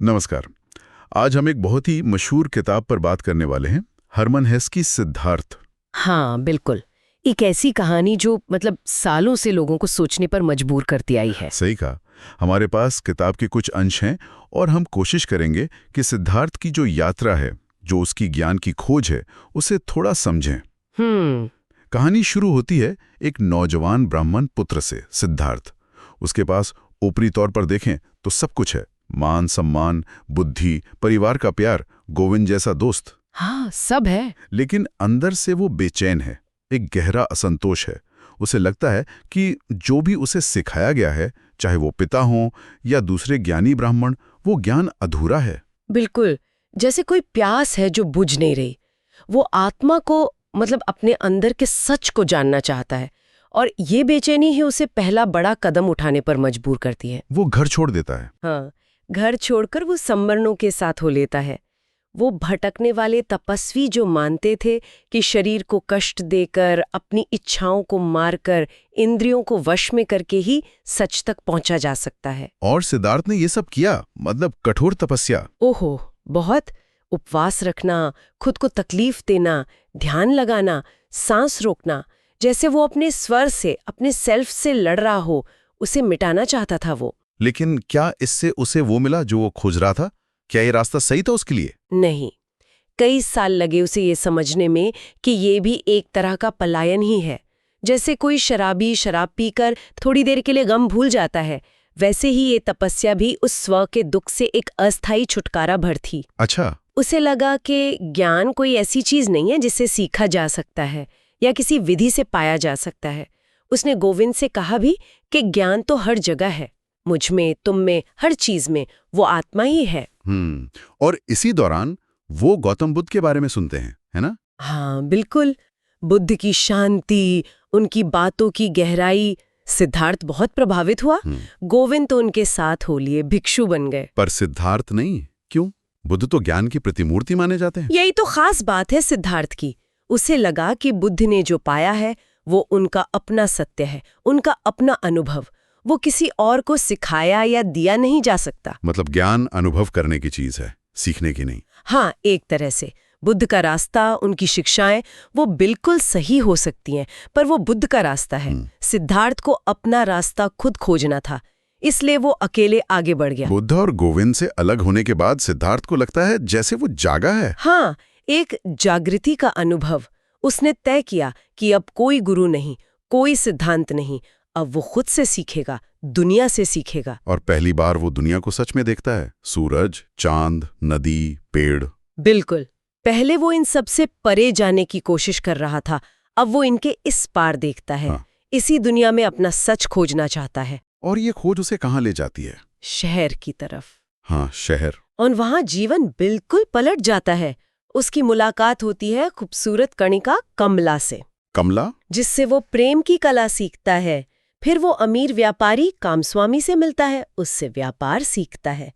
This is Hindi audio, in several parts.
नमस्कार। आज हम एक बहुत ही मशहूर किताब पर बात करने वाले हैं, हरमन हेस की सिद्धार्थ। हाँ बिल्कुल। एक ऐसी कहानी जो सालों से लोगों को सोचने पर मजबूर करती आई है। सही कहा। हमारे पास किताब के कुछ अंश हैं और हम कोशिश करेंगे कि सिद्धार्थ की जो यात्रा है, जो उसकी ज्ञान की खोज है, उसे थोड़ा समझें। कहानी शुरू होती है एक नौजवान ब्राह्मण पुत्र से, सिद्धार्थ। उसके पास ऊपरी तौर पर देखें तो सब कुछ है, मान सम्मान, बुद्धि, परिवार का प्यार, गोविंद जैसा दोस्त। हाँ सब है। लेकिन अंदर से वो बेचैन है, एक गहरा असंतोष है। उसे लगता है कि जो भी उसे सिखाया गया है, चाहे वो पिता हों या दूसरे ज्ञानी ब्राह्मण, वो ज्ञान अधूरा है। बिल्कुल, जैसे कोई प्यास है जो बुझ नहीं रही। वो आत्मा को अपने अंदर के सच को जानना चाहता है, और ये बेचैनी ही उसे पहला बड़ा कदम उठाने पर मजबूर करती है। वो घर छोड़ देता है। हाँ, घर छोड़कर वो सम्मरणों के साथ हो लेता है। वो भटकने वाले तपस्वी जो मानते थे कि शरीर को कष्ट देकर, अपनी इच्छाओं को मारकर, इंद्रियों को वश में करके ही सच तक पहुंचा जा सकता है। और सिद्धार्थ ने ये सब किया, मतलब कठोर तपस्या। ओहो, बहुत। उपवास रखना, खुद को तकलीफ देना, ध्यान लगाना, सांस रोकना, जैसे वो अपने स्वर से, अपने सेल्फ से लड़ रहा हो। उसे मिटाना चाहता था वो। लेकिन क्या इससे उसे वो मिला जो वो खोज रहा था? क्या ये रास्ता सही था उसके लिए? नहीं, कई साल लगे उसे ये समझने में कि ये भी एक तरह का पलायन ही है। जैसे कोई शराबी शराब पीकर थोड़ी देर के लिए गम भूल जाता है, वैसे ही ये तपस्या भी उस स्व के दुख से एक अस्थायी छुटकारा भर थी। अच्छा। उसे लगा कि ज्ञान कोई ऐसी चीज नहीं है जिसे सीखा जा सकता है या किसी विधि से पाया जा सकता है। उसने गोविंद से कहा भी कि ज्ञान तो हर जगह है, मुझ में, तुम में, हर चीज में। वो आत्मा ही है। और इसी दौरान वो गौतम बुद्ध के बारे में सुनते हैं, है ना? हाँ बिल्कुल। बुद्ध की शांति, उनकी बातों की गहराई। सिद्धार्थ बहुत प्रभावित हुआ। गोविंद तो उनके साथ हो लिए, भिक्षु बन गए। पर सिद्धार्थ नहीं, क्यों? बुद्ध तो ज्ञान की प्रतिमूर्ति माने जाते हैं। यही तो खास बात है सिद्धार्थ की। उसे लगा कि बुद्ध ने जो पाया है वो उनका अपना सत्य है, उनका अपना अनुभव। वो किसी और को सिखाया या दिया नहीं जा सकता। मतलब ज्ञान अनुभव करने की चीज है, सीखने की नहीं। हाँ, एक तरह से बुद्ध का रास्ता, उनकी शिक्षाएं, वो बिल्कुल सही हो सकती हैं, पर वो बुद्ध का रास्ता है। सिद्धार्थ को अपना रास्ता खुद खोजना था, इसलिए वो अकेले आगे बढ़ गया। बुद्ध और गोविंद से अलग होने के बाद सिद्धार्थ को लगता है जैसे वो जागा है। हाँ, एक जागृति का अनुभव। उसने तय किया कि अब कोई गुरु नहीं, कोई सिद्धांत नहीं, अब वो खुद से सीखेगा, दुनिया से सीखेगा। और पहली बार वो दुनिया को सच में देखता है। सूरज, चांद, नदी, पेड़। बिल्कुल। पहले वो इन सबसे परे जाने की कोशिश कर रहा था, अब वो इनके इस पार देखता है। हाँ। इसी दुनिया में अपना सच खोजना चाहता है। और ये खोज उसे कहाँ ले जाती है? शहर की तरफ। हाँ, शहर। और वहां जीवन बिल्कुल पलट जाता है। उसकी मुलाकात होती है खूबसूरत कणिका कमला से। कमला? जिससे वो प्रेम की कला सीखता है। फिर वो अमीर व्यापारी कामस्वामी से मिलता है, उससे व्यापार सीखता है।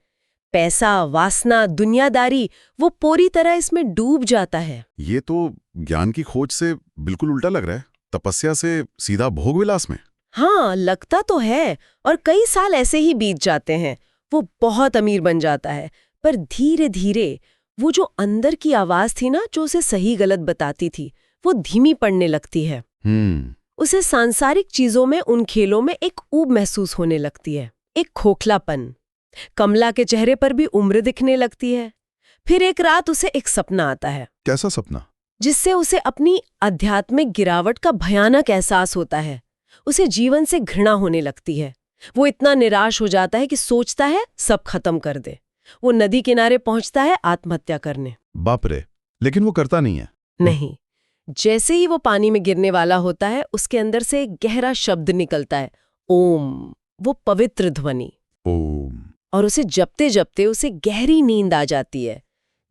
पैसा, वासना, दुनियादारी, वो पूरी तरह इसमें डूब जाता है। ये तो ज्ञान की खोज से बिल्कुल उल्टा लग रहा है। तपस्या से सीधा भोग विलास में। हाँ, लगता तो है। और कई साल ऐसे ही बीत जाते हैं। वो बहुत अमीर बन जाता है, पर धीरे धीरे वो जो अंदर की आवाज थी ना, जो उसे सही गलत बताती थी, वो धीमी पड़ने लगती है। उसे सांसारिक चीजों में, उन खेलों में एक ऊब महसूस होने लगती है, एक खोखलापन। कमला के चेहरे पर भी उम्र दिखने लगती है। फिर एक रात उसे एक सपना आता है। कैसा सपना? जिससे उसे अपनी आध्यात्मिक गिरावट का भयानक एहसास होता है। उसे जीवन से घृणा होने लगती है। वो इतना निराश हो जाता है कि सोचता है सब खत्म कर दे। वो नदी किनारे पहुंचता है आत्महत्या करने। बाप रे! लेकिन वो करता नहीं है। नहीं। जैसे ही वो पानी में गिरने वाला होता है, उसके अंदर से एक गहरा शब्द निकलता है, ओम। वो पवित्र ध्वनि। ओम। और उसे जपते जपते उसे गहरी नींद आ जाती है।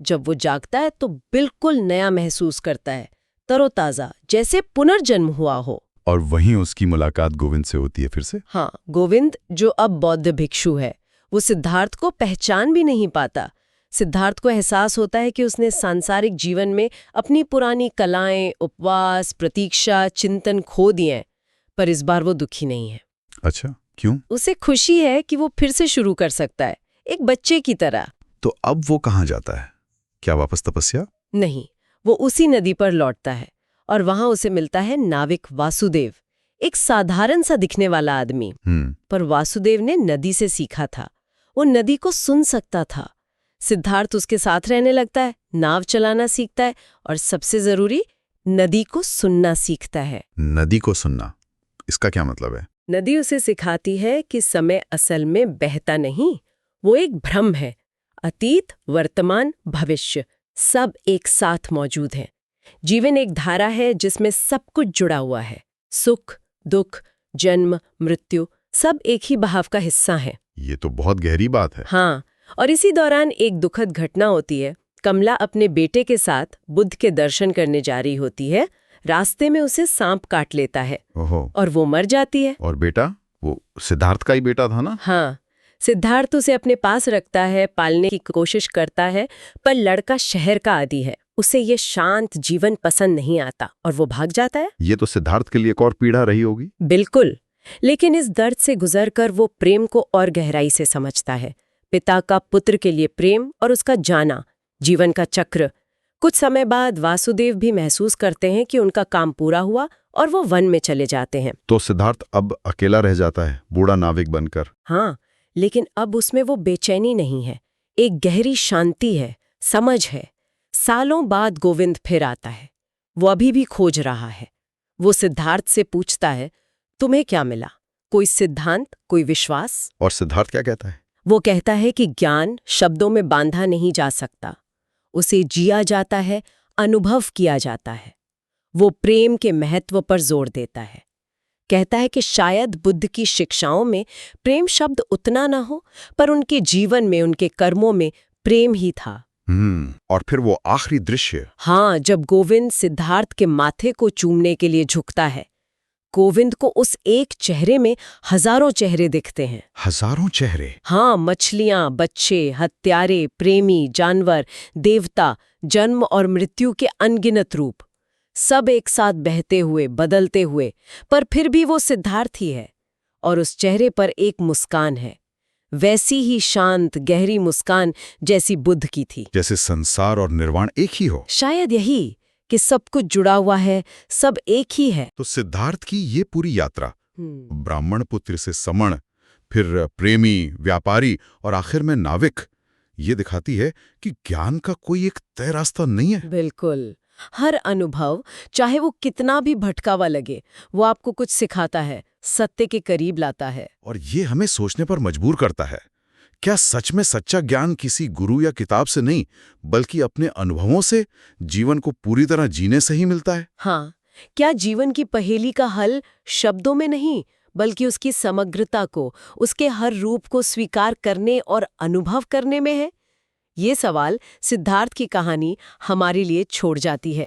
जब वो जागता है तो बिल्कुल नया महसूस करता है, तरोताजा, जैसे पुनर्जन्म हुआ हो। और वहीं उसकी मुलाकात गोविंद से होती है फिर से। हाँ, गोविंद जो अब बौद्ध भिक्षु है, वो सिद्धार्थ को पहचान भी नहीं पाता। सिद्धार्थ को एहसास होता है कि उसने सांसारिक जीवन में अपनी पुरानी कलाएं, उपवास, प्रतीक्षा, चिंतन खो दिए, पर इस बार वो दुखी नहीं है। अच्छा, क्यों? उसे खुशी है कि वो फिर से शुरू कर सकता है, एक बच्चे की तरह। तो अब वो कहाँ जाता है? क्या वापस तपस्या? नहीं, वो उसी नदी पर लौटता है और वहां उसे मिलता है नाविक वासुदेव, एक साधारण सा दिखने वाला आदमी। पर वासुदेव ने नदी से सीखा था, वो नदी को सुन सकता था। सिद्धार्थ उसके साथ रहने लगता है, नाव चलाना सीखता है और सबसे जरूरी, नदी को सुनना सीखता है। नदी को सुनना, इसका क्या मतलब है? नदी उसे सिखाती है कि समय असल में बहता नहीं, वो एक भ्रम है। अतीत, वर्तमान, भविष्य सब एक साथ मौजूद है। जीवन एक धारा है जिसमें सब कुछ जुड़ा हुआ है। सुख, दुख, जन्म, मृत्यु सब एक ही बहाव का हिस्सा है। ये तो बहुत गहरी बात है। हाँ, और इसी दौरान एक दुखद घटना होती है। कमला अपने बेटे के साथ बुद्ध के दर्शन करने जा रही होती है। रास्ते में उसे सांप काट लेता है और वो मर जाती है। और बेटा, वो सिद्धार्थ का ही बेटा था ना? हाँ, सिद्धार्थ उसे अपने पास रखता है, पालने की कोशिश करता है, पर लड़का शहर का आदी है, उसे ये शांत जीवन पसंद नहीं आता और वो भाग जाता है। ये तो सिद्धार्थ के लिए एक और पीड़ा रही होगी। बिल्कुल, लेकिन इस दर्द से गुजरकर वो प्रेम को और गहराई से समझता है। पिता का पुत्र के लिए प्रेम और उसका जाना, जीवन का चक्र। कुछ समय बाद वासुदेव भी महसूस करते हैं कि उनका काम पूरा हुआ और वो वन में चले जाते हैं। तो सिद्धार्थ अब अकेला रह जाता है, बूढ़ा नाविक बनकर। हाँ, लेकिन अब उसमें वो बेचैनी नहीं है, एक गहरी शांति है, समझ है। सालों बाद गोविंद फिर आता है, वो अभी भी खोज रहा है। वो सिद्धार्थ से पूछता है, तुम्हें क्या मिला? कोई सिद्धांत, कोई विश्वास? और सिद्धार्थ क्या कहता है? वो कहता है कि ज्ञान शब्दों में बांधा नहीं जा सकता, उसे जिया जाता है, अनुभव किया जाता है। वो प्रेम के महत्व पर जोर देता है, कहता है कि शायद बुद्ध की शिक्षाओं में प्रेम शब्द उतना ना हो, पर उनके जीवन में, उनके कर्मों में प्रेम ही था। और फिर वो आखिरी दृश्य। हाँ, जब गोविंद सिद्धार्थ के माथे को चूमने के लिए झुकता है, गोविंद को उस एक चेहरे में हजारों चेहरे दिखते हैं। हजारों चेहरे? हाँ, मछलियां, बच्चे, हत्यारे, प्रेमी, जानवर, देवता, जन्म और मृत्यु के अनगिनत रूप, सब एक साथ बहते हुए, बदलते हुए, पर फिर भी वो सिद्धार्थ ही है। और उस चेहरे पर एक मुस्कान है, वैसी ही शांत, गहरी मुस्कान जैसी बुद्ध की थी। जैसे संसार और निर्वाण एक ही हो। शायद यही कि सब कुछ जुड़ा हुआ है, सब एक ही है। तो सिद्धार्थ की ये पूरी यात्रा, ब्राह्मण पुत्र से समण, फिर प्रेमी, व्यापारी और आखिर में नाविक, ये दिखाती है कि ज्ञान का कोई एक तय रास्ता नहीं है। बिल्कुल, हर अनुभव, चाहे वो कितना भी भटकावा लगे, वो आपको कुछ सिखाता है, सत्य के करीब लाता है। और ये हमें सोचने पर मजबूर करता है, क्या सच में सच्चा ज्ञान किसी गुरु या किताब से नहीं, बल्कि अपने अनुभवों से, जीवन को पूरी तरह जीने से ही मिलता है? हाँ, क्या जीवन की पहेली का हल शब्दों में नहीं, बल्कि उसकी समग्रता को, उसके हर रूप को स्वीकार करने और अनुभव करने में है? ये सवाल सिद्धार्थ की कहानी हमारे लिए छोड़ जाती है।